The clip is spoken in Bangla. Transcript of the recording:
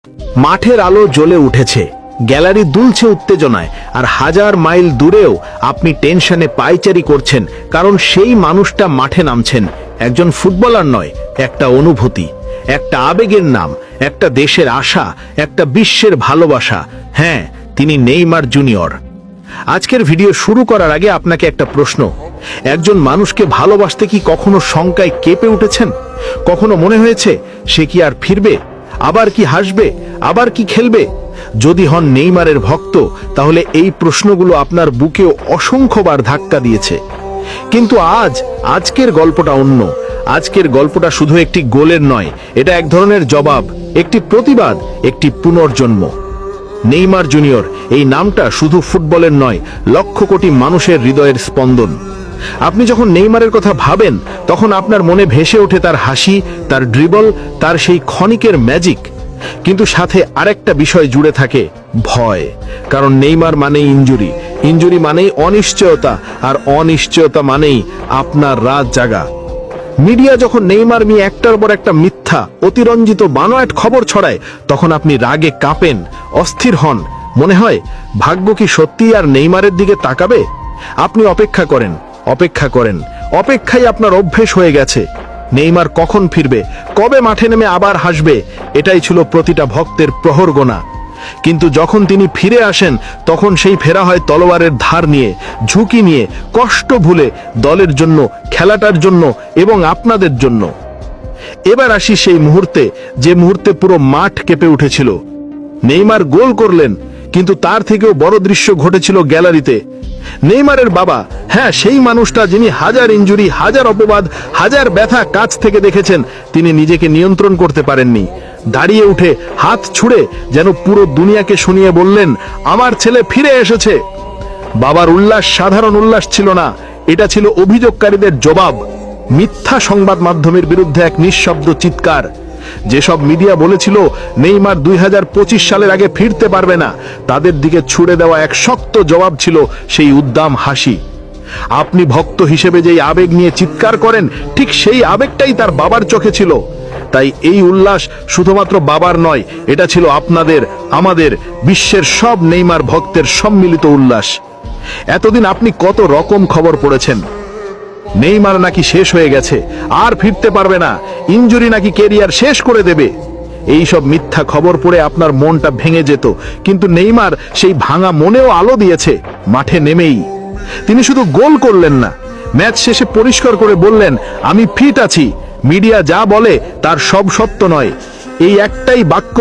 মাঠের আলো জ্বলে উঠেছে, গ্যালারি দুলছে উত্তেজনায়, আর হাজার মাইল দূরেও আপনি টেনশনে পায়চারি করছেন, কারণ সেই মানুষটা মাঠে নামছেন একজন ফুটবলার নয়, একটা অনুভূতি, একটা আবেগের নাম, একটা দেশের আশা, একটা বিশ্বের ভালোবাসা। হ্যাঁ, তিনি নেইমার জুনিয়র। আজকের ভিডিও শুরু করার আগে আপনাকে একটা প্রশ্ন। একজন মানুষকে ভালোবাসতে কি কখনো শঙ্কায় কেঁপে উঠেছেন? কখনো মনে হয়েছে সে কি আর ফিরবে? আবার কি হাসবে? আবার কি খেলবে? যদি হন নেইমারের ভক্ত, তাহলে এই প্রশ্নগুলো আপনার বুকেও অসংখ্যবার ধাক্কা দিয়েছে। কিন্তু আজকের গল্পটা অন্য। আজকের গল্পটা শুধু একটি গোলের নয়, এটা এক ধরনের জবাব, একটি প্রতিবাদ, একটি পুনর্জন্ম। নেইমার জুনিয়র এই নামটা শুধু ফুটবলের নয়, লক্ষ কোটি মানুষের হৃদয়ের স্পন্দন। আপনি যখন নেইমারের কথা ভাবেন, তখন আপনার মনে ভেসে ওঠে তার হাসি, তার ড্রিবল, তার সেই ক্ষণিকের ম্যাজিক। কিন্তু সাথে আরেকটা বিষয় জুড়ে থাকে, ভয়। কারণ নেইমার মানেই ইনজুরি, ইনজুরি মানেই অনিশ্চয়তা, আর অনিশ্চয়তা মানেই আপনার রাত জাগা। মিডিয়া যখন নেইমার নিয়ে একটার পর একটা মিথ্যা, অতিরঞ্জিত বানোয়াট খবর ছড়ায়, তখন আপনি রাগে কাঁপেন, অস্থির হন। মনে হয় ভাগ্য কি সত্যি আর নেইমারের দিকে তাকাবে? আপনি অপেক্ষা করেন, অপেক্ষা করেন, অপেক্ষাই আপনার অভ্যেস হয়ে গেছে। নেইমার কখন ফিরবে, কবে মাঠে নেমে আবার হাসবে, এটাই ছিল প্রতিটা ভক্তের প্রহর গোনা। কিন্তু যখন তিনি ফিরে আসেন, তখন সেই ফেরা হয় তলোয়ারের ধার নিয়ে, ঝুঁকি নিয়ে, কষ্ট ভুলে, দলের জন্য, খেলাটার জন্য এবং আপনাদের জন্য। এবার আসি সেই মুহূর্তে, যে মুহূর্তে পুরো মাঠ কেঁপে উঠেছিল। নেইমার গোল করলেন, কিন্তু তার থেকেও বড় দৃশ্য ঘটেছিল গ্যালারিতে। নেইমারের বাবা, হ্যাঁ, সেই মানুষটা যিনি হাজার ইনজুরি, হাজার অপবাদ, হাজার ব্যথা কাছ থেকে দেখেছেন, তিনি নিজেকে নিয়ন্ত্রণ করতে পারেননি। দাঁড়িয়ে উঠে হাত ছুড়ে যেন পুরো দুনিয়াকে শুনিয়ে বললেন, আমার ছেলে ফিরে এসেছে। বাবার উল্লাস সাধারণ উল্লাস ছিল না, এটা ছিল অভিযোগকারীদের জবাব, মিথ্যা সংবাদ মাধ্যমের বিরুদ্ধে এক নিঃশব্দ চিৎকার। যেসব মিডিয়া বলেছিল নেইমার 2025 সালের আগে ফিরতে পারবে না, তাদের দিকে ছুড়ে দেওয়া এক শক্ত জবাব ছিল সেই উদ্দাম হাসি। আপনি ভক্ত হিসেবে যেই আবেগ নিয়ে চিৎকার করেন, ঠিক সেই আবেগটাই তার বাবার চোখে ছিল। তাই এই উল্লাস শুধুমাত্র বাবার নয়, এটা ছিল আপনাদের, আমাদের, বিশ্বের সব নেইমার ভক্তের সম্মিলিত উল্লাস। এতদিন আপনি কত রকম খবর পড়েছেন, নেইমার নাকি শেষ হয়ে গেছে, আর ফিরতে পারবে না, ইনজুরি নাকি কেরিয়ার শেষ করে দেবে। এই সব মিথ্যা খবর পড়ে আপনার মনটা ভেঙে যেত। কিন্তু নেইমার সেই ভাঙা মনেও আলো দিয়েছে মাঠে নেমেই। তিনি শুধু গোল করলেন না, ম্যাচ শেষে পরিষ্কার করে বললেন, আমি ফিট আছি। মিডিয়া যা বলে তার সব সত্য নয়, এই একটাই বাক্য